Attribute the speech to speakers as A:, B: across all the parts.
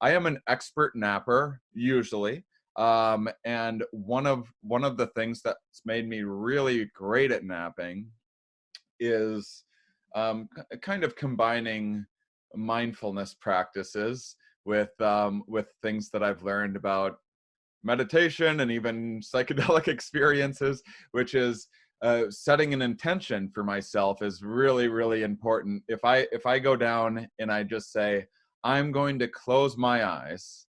A: I am an expert napper usually. And one of the things that's made me really great at napping is kind of combining mindfulness practices with things that I've learned about meditation and even psychedelic experiences, which is setting an intention for myself is really, really important. If I go down and I just say, I'm going to close my eyes,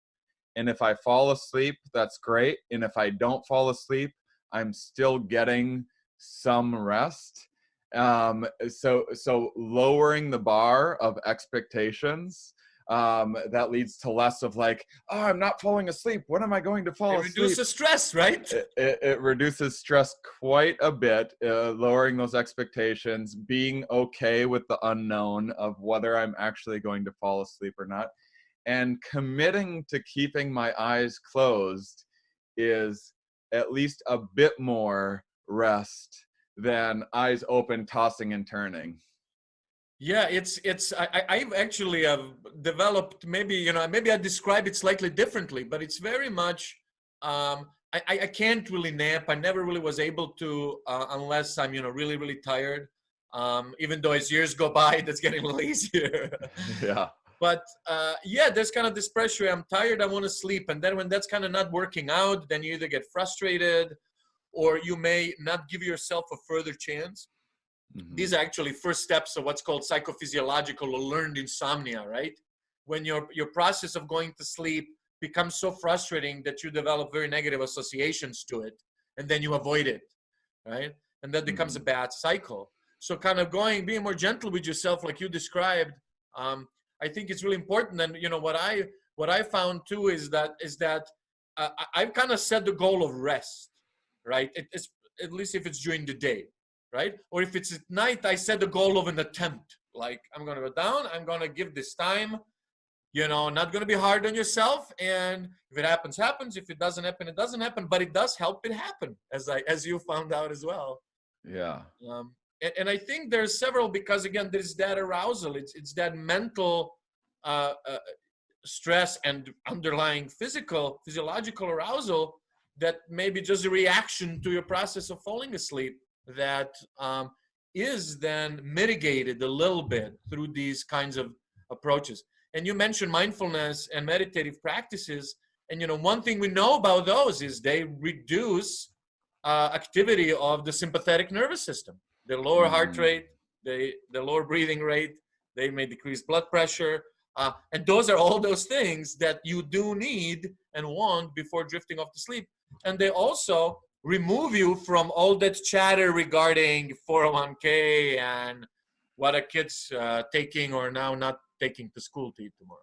A: and if I fall asleep, that's great. And if I don't fall asleep, I'm still getting some rest. So lowering the bar of expectations, that leads to less of like, oh, I'm not falling asleep. When am I going to fall asleep?
B: It reduces stress, right?
A: It reduces stress quite a bit, lowering those expectations, being okay with the unknown of whether I'm actually going to fall asleep or not, and committing to keeping my eyes closed is at least a bit more rest than eyes open, tossing and turning.
B: Yeah, I've actually developed, maybe I describe it slightly differently, but it's very much, I can't really nap. I never really was able to, unless I'm really, really tired. Even though as years go by, that's getting a little easier.
A: Yeah.
B: But yeah, there's kind of this pressure. I'm tired, I want to sleep. And then when that's kind of not working out, then you either get frustrated or you may not give yourself a further chance. Mm-hmm. These are actually first steps of what's called psychophysiological or learned insomnia, right? When your process of going to sleep becomes so frustrating that you develop very negative associations to it, and then you avoid it, right? And that becomes a bad cycle. So kind of being more gentle with yourself, like you described, I think it's really important. And what I found too is that I've kind of set the goal of rest, right? It's at least if it's during the day, right? Or if it's at night, I set the goal of an attempt. Like, I'm going to go down, I'm going to give this time, not going to be hard on yourself. And if it happens, happens. If it doesn't happen, it doesn't happen. But it does help it happen, as you found out as well.
A: Yeah.
B: And I think there's several, because again, there's that arousal. It's that mental stress and underlying physiological arousal that may be just a reaction to your process of falling asleep that is then mitigated a little bit through these kinds of approaches. And you mentioned mindfulness and meditative practices. And, one thing we know about those is they reduce activity of the sympathetic nervous system. They lower heart rate, they lower breathing rate, they may decrease blood pressure. And those are all those things that you do need and want before drifting off to sleep. And they also remove you from all that chatter regarding 401k and what a kid's taking or now not taking to school to eat tomorrow.